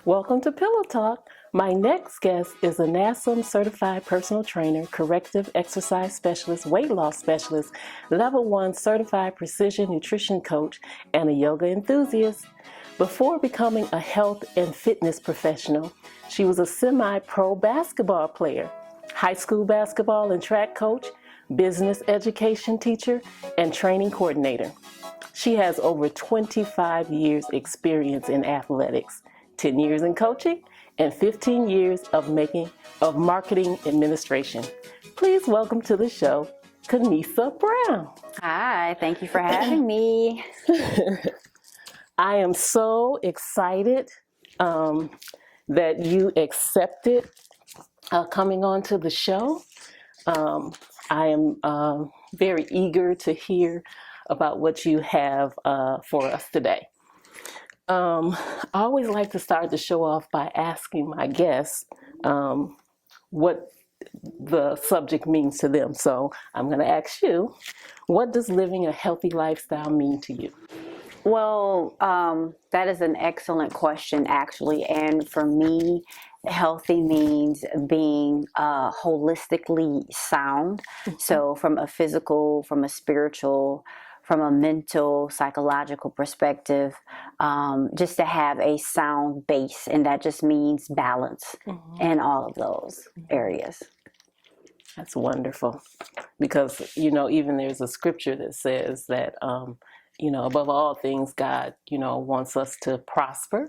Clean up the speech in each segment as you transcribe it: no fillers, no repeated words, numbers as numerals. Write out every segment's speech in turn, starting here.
Welcome to Pillow Talk. My next guest is a NASM certified personal trainer, corrective exercise specialist, weight loss specialist, level 1 certified precision nutrition coach, and a yoga enthusiast. Before becoming a health and fitness professional, she was a semi-pro basketball player, high school basketball and track coach, business education teacher, and training coordinator. She has over 25 years experience in athletics, 10 years in coaching, and 15 years of marketing administration. Please welcome to the show, Kanisa Brown. Hi, thank you for having me. I am so excited that you accepted coming on to the show. I am very eager to hear about what you have for us today. I always like to start the show off by asking my guests what the subject means to them. So I'm going to ask you, what does living a healthy lifestyle mean to you? Well, that is an excellent question, actually. And for me, healthy means being holistically sound. So from a physical, from a spiritual, from a mental, psychological perspective, just to have a sound base. And that just means balance in all of those areas. That's wonderful. Because, even there's a scripture that says that, above all things, God, wants us to prosper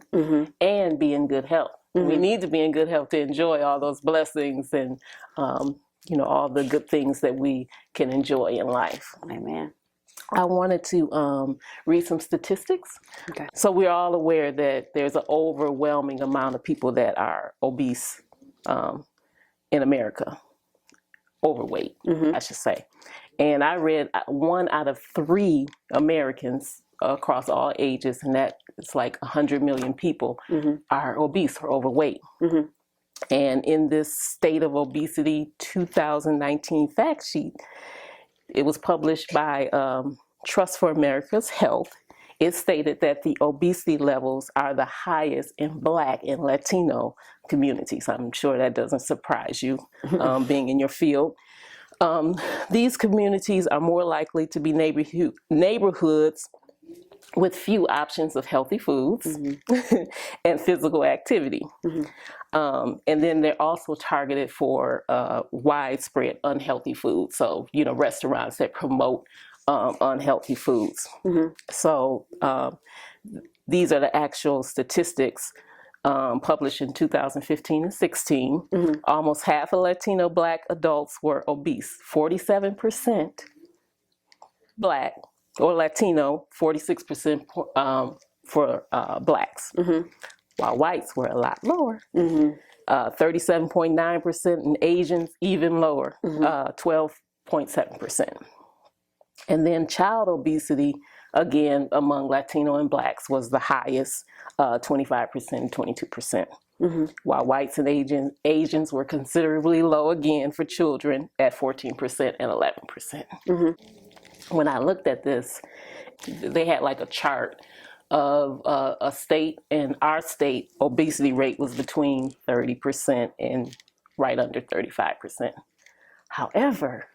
and be in good health. We need to be in good health to enjoy all those blessings and, all the good things that we can enjoy in life. Amen. I wanted to read some statistics. Okay. So we're all aware that there's an overwhelming amount of people that are obese in America. Overweight, I should say. And I read 1 out of 3 Americans across all ages, and that it's like 100 million people are obese or overweight. And in this State of Obesity 2019 fact sheet, it was published by Trust for America's Health. It stated that the obesity levels are the highest in Black and Latino communities. I'm sure that doesn't surprise you, being in your field. These communities are more likely to be neighborhoods with few options of healthy foods and physical activity. And then they're also targeted for widespread unhealthy foods. So, restaurants that promote unhealthy foods. So these are the actual statistics published in 2015 and 16. Almost half of Latino Black adults were obese. 47% Black or Latino, 46% for Blacks, while whites were a lot lower. 37.9%, and Asians even lower, 12.7%. And then child obesity, again, among Latino and Blacks was the highest, 25% and 22%. While whites and Asians were considerably low again for children at 14% and 11%. When I looked at this, they had like a chart of a state, and our state obesity rate was between 30% and right under 35%. However,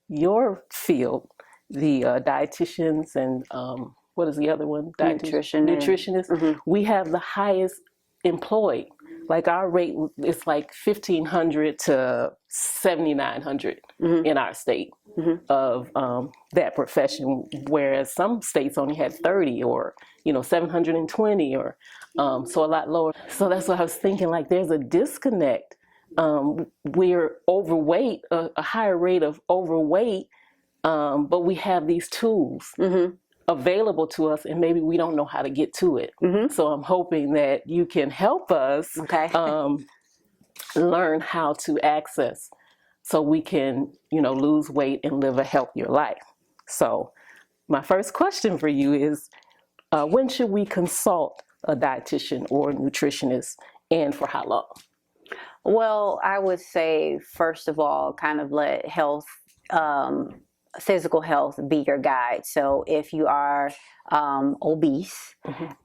your field, the dietitians and what is the other one? Nutritionists. We have the highest employed. Like our rate is like 1,500 to 7,900 in our state of that profession, whereas some states only had 30 or 720 or so a lot lower. So that's what I was thinking. Like there's a disconnect. We're overweight, a higher rate of overweight. But we have these tools available to us, and maybe we don't know how to get to it. So I'm hoping that you can help us learn how to access so we can, lose weight and live a healthier life. So my first question for you is, when should we consult a dietitian or a nutritionist, and for how long? Well, I would say, first of all, kind of let health physical health be your guide. So if you are obese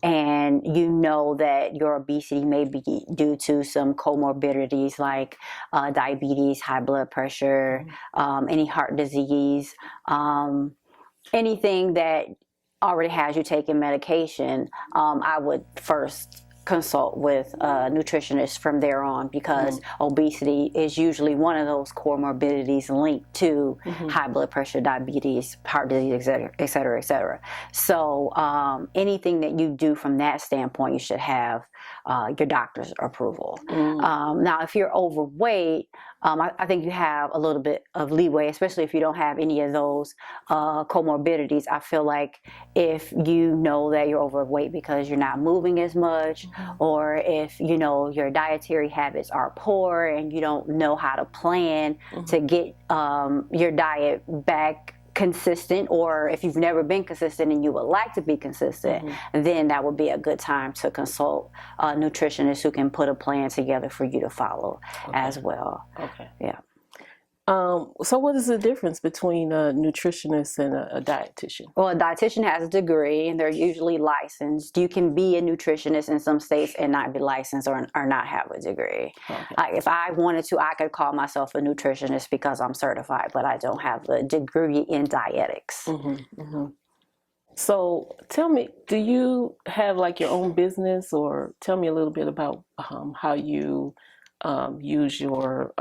and you know that your obesity may be due to some comorbidities like diabetes, high blood pressure, any heart disease, anything that already has you taking medication, I would first consult with a nutritionist from there on, because obesity is usually one of those comorbidities linked to high blood pressure, diabetes, heart disease, et cetera, et cetera, et cetera. So anything that you do from that standpoint, you should have your doctor's approval. Now, if you're overweight, I think you have a little bit of leeway, especially if you don't have any of those comorbidities. I feel like if you know that you're overweight because you're not moving as much, or if you know your dietary habits are poor and you don't know how to plan to get your diet back consistent, or if you've never been consistent and you would like to be consistent, then that would be a good time to consult a nutritionist who can put a plan together for you to follow as well. Okay. Yeah. So what is the difference between a nutritionist and a dietitian? Well, a dietitian has a degree and they're usually licensed. You can be a nutritionist in some states and not be licensed or not have a degree. Okay. If I wanted to, I could call myself a nutritionist because I'm certified, but I don't have a degree in dietetics. So tell me, do you have like your own business, or tell me a little bit about how you use your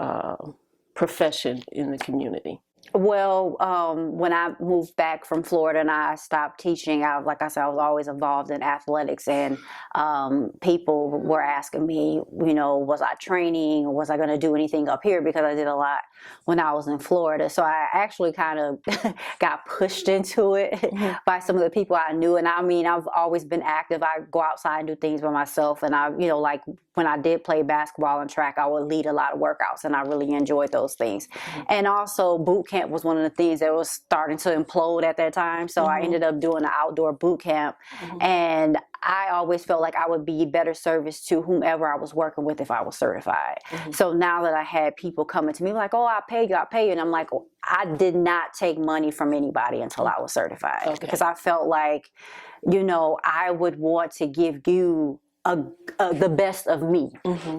profession in the community? Well, when I moved back from Florida and I stopped teaching, like I said, I was always involved in athletics, and people were asking me, you know, was I training, or was I going to do anything up here, because I did a lot when I was in Florida. So I actually kind of got pushed into it by some of the people I knew. And I mean, I've always been active. I go outside and do things by myself. And I, you know, like when I did play basketball and track, I would lead a lot of workouts, and I really enjoyed those things. And also boot camp was one of the things that was starting to implode at that time. So I ended up doing an outdoor boot camp, and I always felt like I would be better service to whomever I was working with if I was certified. So now that I had people coming to me like, oh, I'll pay you. And I'm like, well, I did not take money from anybody until I was certified, because I felt like, you know, I would want to give you the best of me.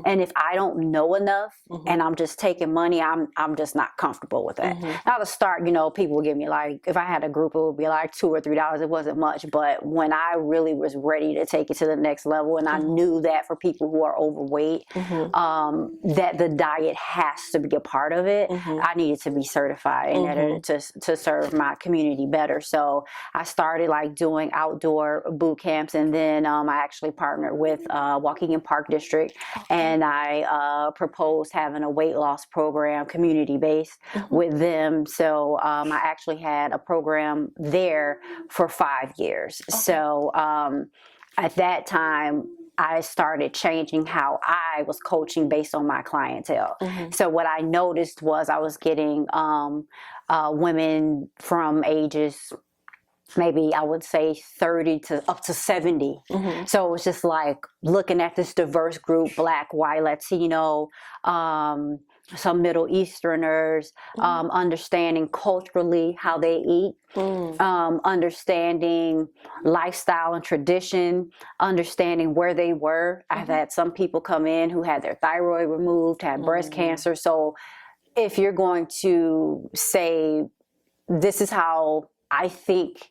And if I don't know enough and I'm just taking money, I'm just not comfortable with that. Now to start, you know, people would give me like, if I had a group, it would be like $2 or $3. It wasn't much. But when I really was ready to take it to the next level, and I knew that for people who are overweight, that the diet has to be a part of it, I needed to be certified in order to serve my community better. So I started like doing outdoor boot camps, and then I actually partnered with Walking in Park District, and I proposed having a weight loss program, community-based, with them. So I actually had a program there for 5 years. So at that time, I started changing how I was coaching based on my clientele. So what I noticed was I was getting women from ages, maybe I would say 30 to up to 70. So it was just like looking at this diverse group, Black, white, Latino, some Middle Easterners, understanding culturally how they eat, understanding lifestyle and tradition, understanding where they were. I've had some people come in who had their thyroid removed, had breast cancer. So if you're going to say, this is how I think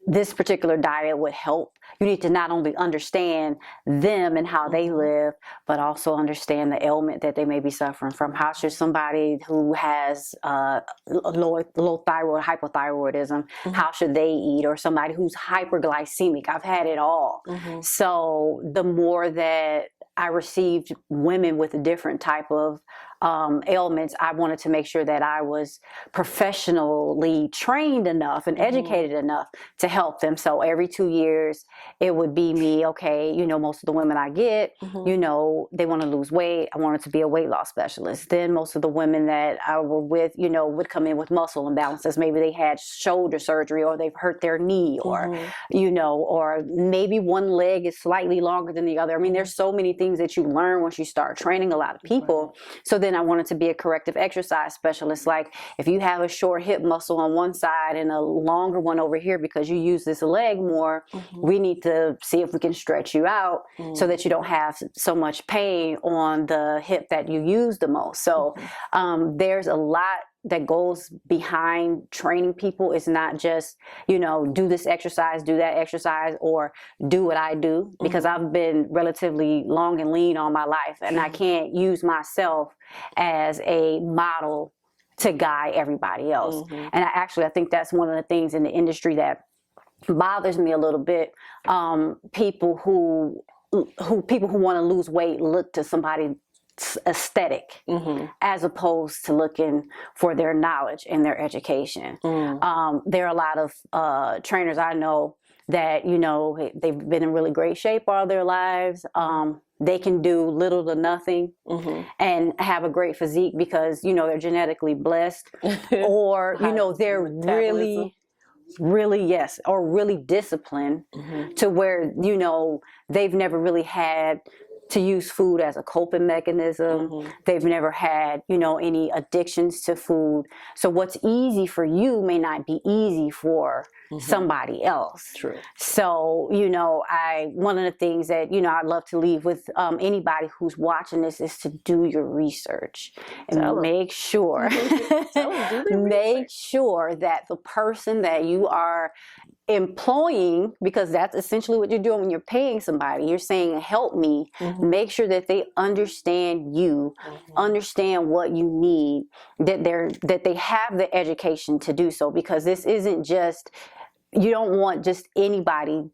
this particular diet would help, you need to not only understand them and how they live, but also understand the ailment that they may be suffering from. How should somebody who has low thyroid, hypothyroidism, how should they eat? Or somebody who's hyperglycemic. I've had it all. So the more that I received women with a different type of ailments, I wanted to make sure that I was professionally trained enough and educated enough to help them. So every 2 years, it would be me, okay, you know, most of the women I get, you know, they want to lose weight. I wanted to be a weight loss specialist. Then most of the women that I were with, you know, would come in with muscle imbalances. Maybe they had shoulder surgery, or they've hurt their knee, or, you know, or maybe one leg is slightly longer than the other. I mean, there's so many things that you learn once you start training a lot of people. So then then I wanted to be a corrective exercise specialist. Like if you have a short hip muscle on one side and a longer one over here because you use this leg more, we need to see if we can stretch you out so that you don't have so much pain on the hip that you use the most. So there's a lot that goes behind training people. It's not just, you know, do this exercise, do that exercise, or do what I do, because I've been relatively long and lean all my life, and I can't use myself as a model to guide everybody else. And I think that's one of the things in the industry that bothers me a little bit. People who want to lose weight look to somebody aesthetic as opposed to looking for their knowledge and their education. There are a lot of trainers I know that, you know, they've been in really great shape all their lives. They can do little to nothing and have a great physique because, you know, they're genetically blessed, or, you know, they're really disciplined to where, you know, they've never really had to use food as a coping mechanism. They've never had, you know, any addictions to food. So what's easy for you may not be easy for somebody else. True. So, you know, one of the things that, you know, I'd love to leave with anybody who's watching this is to do your research and make sure, make sure that the person that you are employing, because that's essentially what you're doing when you're paying somebody, you're saying, help me, make sure that they understand you, understand what you need, that they have the education to do so, because this isn't just, you don't want just anybody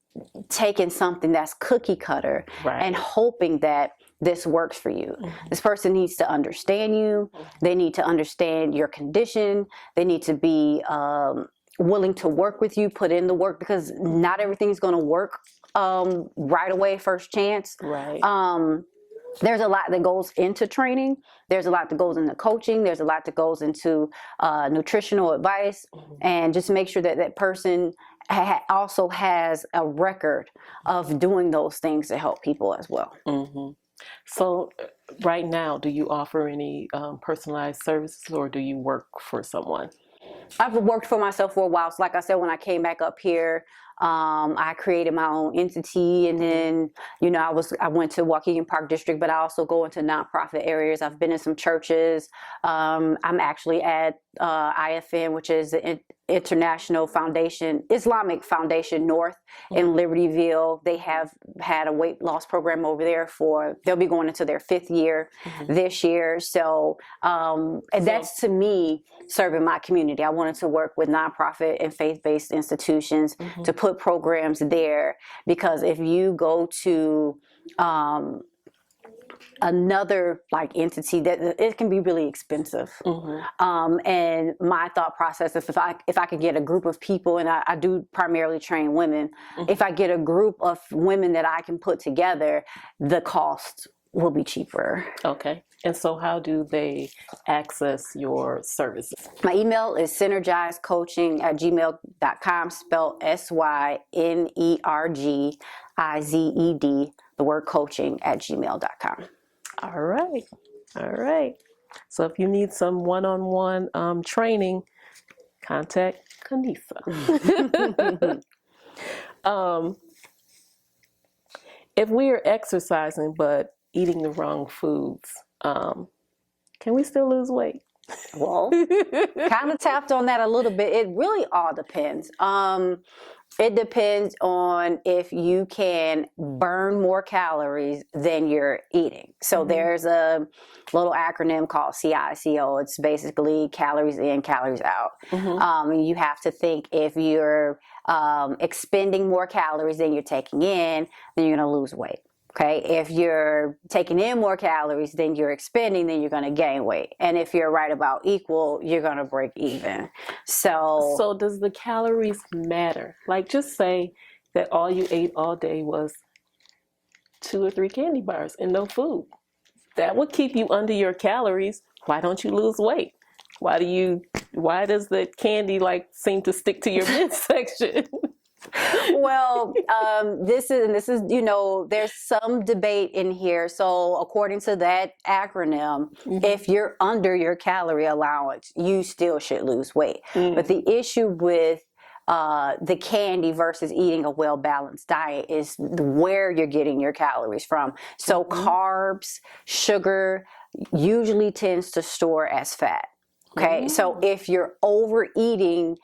taking something that's cookie cutter and hoping that this works for you. This person needs to understand you. They need to understand your condition. They need to be willing to work with you, put in the work, because not everything's going to work right away, first chance. There's a lot that goes into training. There's a lot that goes into coaching. There's a lot that goes into nutritional advice, and just make sure that that person also has a record of doing those things to help people as well. So right now, do you offer any personalized services, or do you work for someone? I've worked for myself for a while. So like I said, when I came back up here, I created my own entity, and then, you know, I went to Waukegan Park District, but I also go into nonprofit areas. I've been in some churches. I'm actually at IFN, which is the International Foundation, Islamic Foundation North in Libertyville. They have had a weight loss program over there they'll be going into their 5th year this year. So, and that's, to me, serving my community. I wanted to work with nonprofit and faith-based institutions to put programs there, because if you go to another like entity, that it can be really expensive. And my thought process is, if I could get a group of people, and I do primarily train women, if I get a group of women that I can put together, the cost will be cheaper. Okay. And so how do they access your services? My email is synergizecoaching@gmail.com, spelled SYNERGIZED, the word coaching, @gmail.com. All right. All right. So if you need some one-on-one training, contact Kanisa. If we are exercising but eating the wrong foods, can we still lose weight? Well, kind of tapped on that a little bit. It really all depends. It depends on if you can burn more calories than you're eating. So there's a little acronym called CICO. It's basically calories in, calories out. You have to think, if you're expending more calories than you're taking in, then you're going to lose weight. Okay, if you're taking in more calories than you're expending, then you're going to gain weight. And if you're right about equal, you're going to break even. So does the calories matter? Like, just say that all you ate all day was 2 or 3 candy bars and no food. That would keep you under your calories. Why don't you lose weight? Why does the candy like seem to stick to your midsection? Well, this is, you know, there's some debate in here. So according to that acronym, if you're under your calorie allowance, you still should lose weight. But the issue with the candy versus eating a well-balanced diet is where you're getting your calories from. So carbs, sugar usually tends to store as fat. Okay, so if you're overeating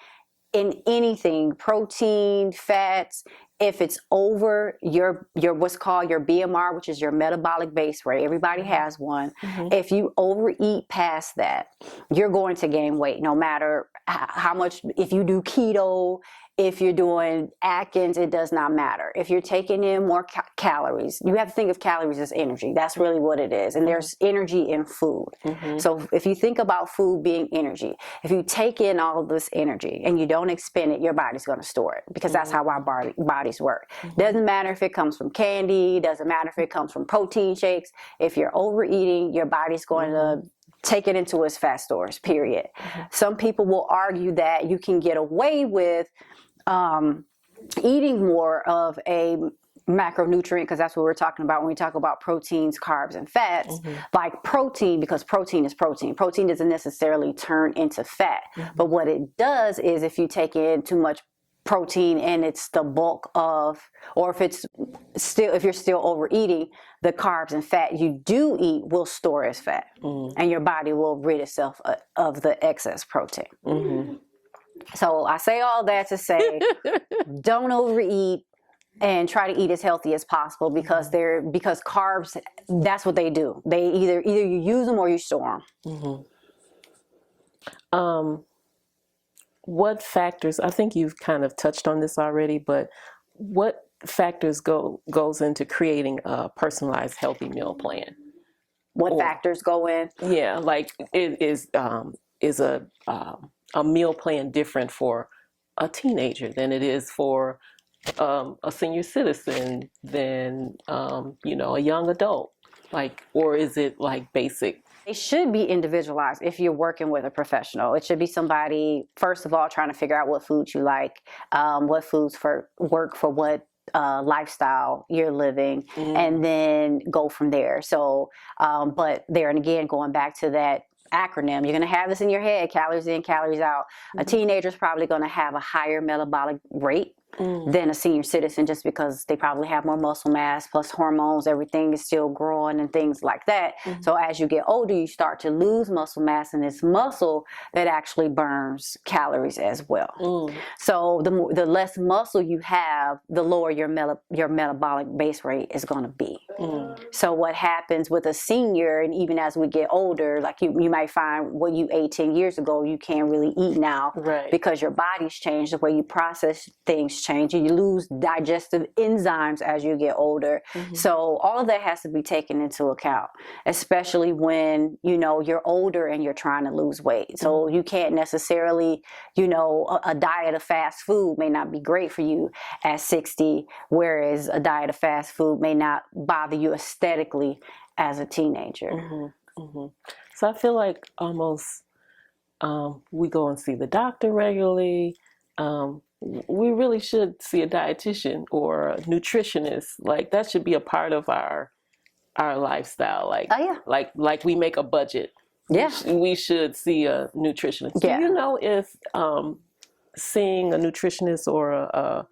in anything, protein, fats, if it's over your what's called your BMR, which is your metabolic base rate, everybody has one. If you overeat past that, you're going to gain weight no matter how much. If you do keto, if you're doing Atkins, it does not matter. If you're taking in more calories, you have to think of calories as energy. That's really what it is. And there's energy in food. So if you think about food being energy, if you take in all of this energy and you don't expend it, your body's going to store it, because that's how our bodies work. Doesn't matter if it comes from candy, doesn't matter if it comes from protein shakes. If you're overeating, your body's going to take it into its fat stores, period. Some people will argue that you can get away with eating more of a macronutrient, because that's what we're talking about when we talk about proteins, carbs, and fats, like protein, because protein is protein. Protein doesn't necessarily turn into fat, but what it does is if you take in too much protein and it's the bulk of, or if you're still overeating, the carbs and fat you do eat will store as fat, and your body will rid itself of the excess protein. So I say all that to say, don't overeat and try to eat as healthy as possible, because carbs, that's what they do. They either you use them or you store them. What factors, I think you've kind of touched on this already, but what factors goes into creating a personalized healthy meal plan? What factors go in? Yeah, like is a meal plan different for a teenager than it is for a senior citizen than a young adult? Like, or is it like basic? It should be individualized if you're working with a professional. It should be somebody, first of all, trying to figure out what foods you like, what foods work for what lifestyle you're living, and then go from there. So, but there, and again, going back to that acronym, you're going to have this in your head: calories in, calories out. A teenager's probably going to have a higher metabolic rate than a senior citizen, just because they probably have more muscle mass, plus hormones, everything is still growing and things like that. So as you get older, you start to lose muscle mass, and it's muscle that actually burns calories as well. So the less muscle you have, the lower your metabolic base rate is going to be. So what happens with a senior, and even as we get older, like you might find what you ate 10 years ago, you can't really eat now, because your body's changed, the way you process things change, and you lose digestive enzymes as you get older. So all of that has to be taken into account, especially when you're older and you're trying to lose weight. So you can't necessarily, a diet of fast food may not be great for you at 60, whereas a diet of fast food may not bother you aesthetically as a teenager. So I feel like almost we go and see the doctor regularly. We really should see a dietitian or a nutritionist. Like, that should be a part of our lifestyle. Like, like we make a budget. We should see a nutritionist. Do you know if seeing a nutritionist or a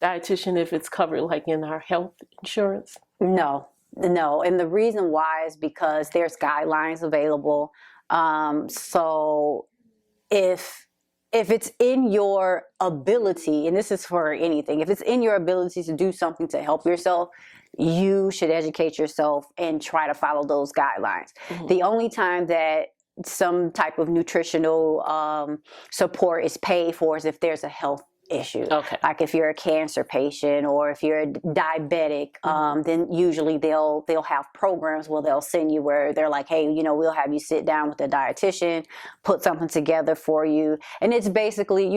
dietitian, if it's covered like in our health insurance? No. And the reason why is because there's guidelines available. So if it's in your ability, and this is for anything, if it's in your ability to do something to help yourself, you should educate yourself and try to follow those guidelines. The only time that some type of nutritional support is paid for is if there's a health issue. Like if you're a cancer patient or if you're a diabetic, then usually they'll have programs where they'll send you where they're like, hey, we'll have you sit down with a dietitian, put something together for you. And it's basically,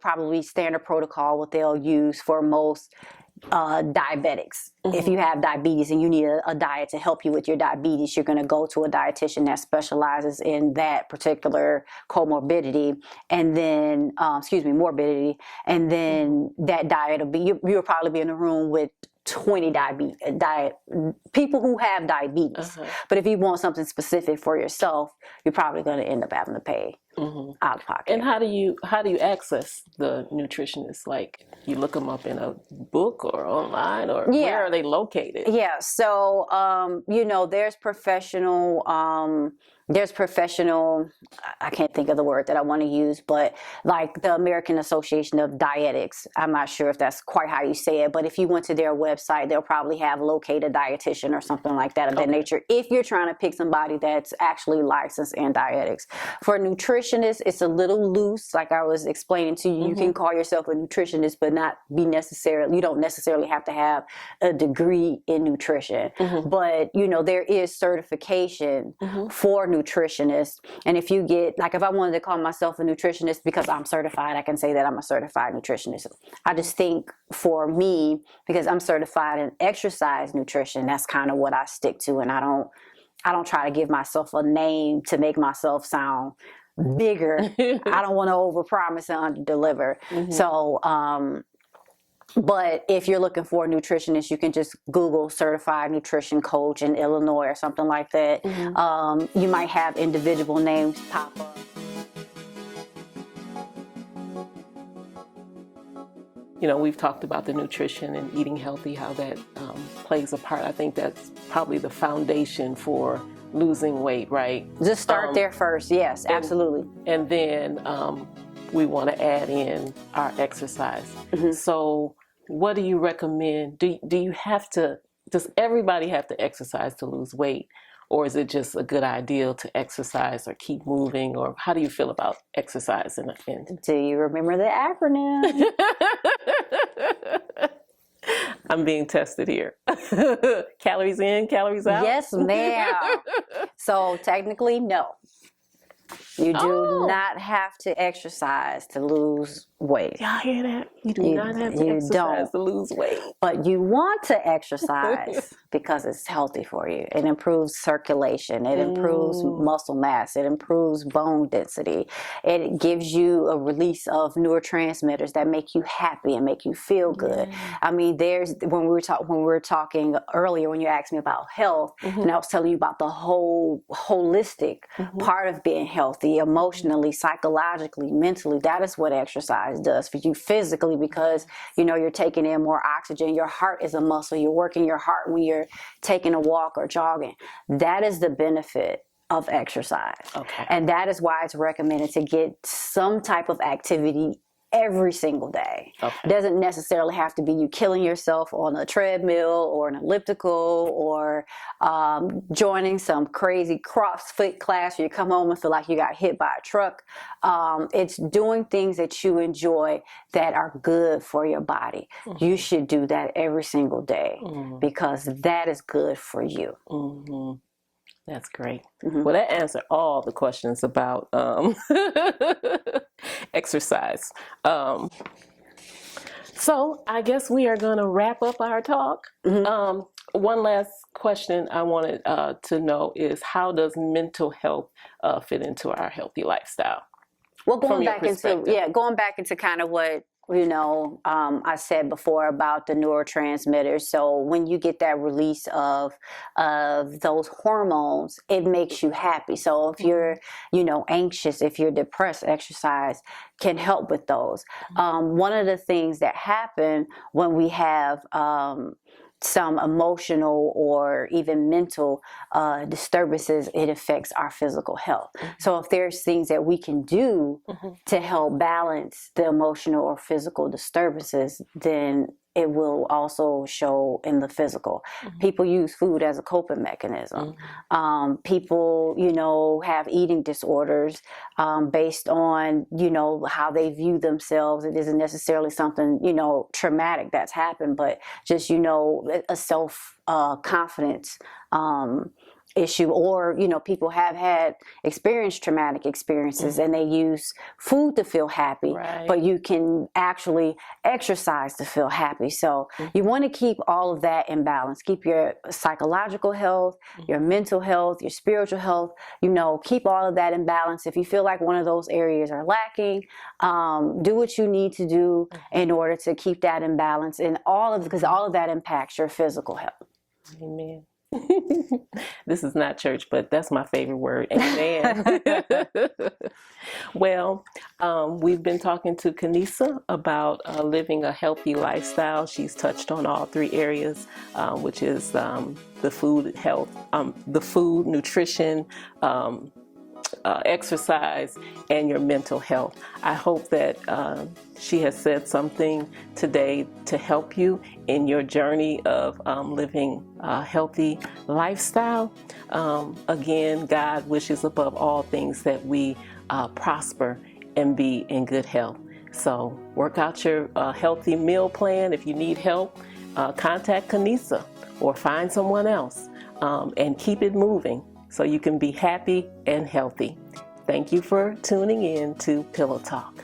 probably standard protocol what they'll use for most diabetics. If you have diabetes and you need a diet to help you with your diabetes, you're going to go to a dietitian that specializes in that particular comorbidity, and then, morbidity, and then that diet will be, you'll probably be in a room with 20 people who have diabetes. But if you want something specific for yourself, you're probably going to end up having to pay out of pocket. And how do you access the nutritionist? Like, you look them up in a book or online, or where are they located? Yeah, so there's professional. I can't think of the word that I want to use, but like the American Association of Dietetics. I'm not sure if that's quite how you say it, but if you went to their website, they'll probably have locate a dietitian or something like that of that nature, if you're trying to pick somebody that's actually licensed in dietetics. For a nutritionist, it's a little loose. Like I was explaining to you, you can call yourself a nutritionist, but you don't necessarily have to have a degree in nutrition. But, there is certification for nutritionist. And if you get, like, if I wanted to call myself a nutritionist because I'm certified, I can say that I'm a certified nutritionist. I just think for me, because I'm certified in exercise nutrition, that's kind of what I stick to. And I don't try to give myself a name to make myself sound bigger. I don't want to overpromise and underdeliver. So, but if you're looking for a nutritionist, you can just Google certified nutrition coach in Illinois or something like that. You might have individual names pop up. We've talked about the nutrition and eating healthy, how that plays a part. I think that's probably the foundation for losing weight, right? Just start there first. Yes, absolutely. And then we want to add in our exercise. So what do you recommend? Do you have to, does everybody have to exercise to lose weight? Or is it just a good idea to exercise or keep moving? Or how do you feel about exercise? Do you remember the acronym? I'm being tested here. Calories in, calories out? Yes, ma'am. So technically, no. You do not have to exercise to lose weight. Y'all hear that? You do not have to exercise to lose weight. But you want to exercise because it's healthy for you. It improves circulation. It improves muscle mass. It improves bone density. It gives you a release of neurotransmitters that make you happy and make you feel good. I mean, when we were talking earlier, when you asked me about health, and I was telling you about the whole holistic part of being healthy, emotionally, psychologically, mentally. That is what exercise does for you physically, because you're taking in more oxygen. Your heart is a muscle. You're working your heart when you're taking a walk or jogging. That is the benefit of exercise. And that is why it's recommended to get some type of activity every single day. It doesn't necessarily have to be you killing yourself on a treadmill or an elliptical, or joining some crazy CrossFit class where you come home and feel like you got hit by a truck. It's doing things that you enjoy that are good for your body. You should do that every single day because that is good for you. That's great. Well, that answered all the questions about exercise. So I guess we are going to wrap up our talk. One last question I wanted to know is, how does mental health fit into our healthy lifestyle? Well, going back into kind of what I said before about the neurotransmitters. So when you get that release of those hormones, it makes you happy. So if you're, anxious, if you're depressed, exercise can help with those. One of the things that happen when we have some emotional or even mental disturbances, it affects our physical health. So if there's things that we can do to help balance the emotional or physical disturbances, then it will also show in the physical. People use food as a coping mechanism. People, have eating disorders based on, how they view themselves. It isn't necessarily something, traumatic that's happened, but just, a self confidence issue, or people have had experienced traumatic experiences and they use food to feel happy, Right. but you can actually exercise to feel happy. So you want to keep all of that in balance. Keep your psychological health, your mental health, your spiritual health, keep all of that in balance. If you feel like one of those areas are lacking, do what you need to do in order to keep that in balance, and because all of that impacts your physical health. Amen. This is not church, but that's my favorite word. Amen. Well, we've been talking to Kanisa about living a healthy lifestyle. She's touched on all three areas, which is the food, health, the food, nutrition, exercise, and your mental health. I hope that she has said something today to help you in your journey of living a healthy lifestyle. Again, God wishes above all things that we prosper and be in good health. So work out your healthy meal plan. If you need help, contact Kanisa or find someone else, and keep it moving so you can be happy and healthy. Thank you for tuning in to Pillow Talk.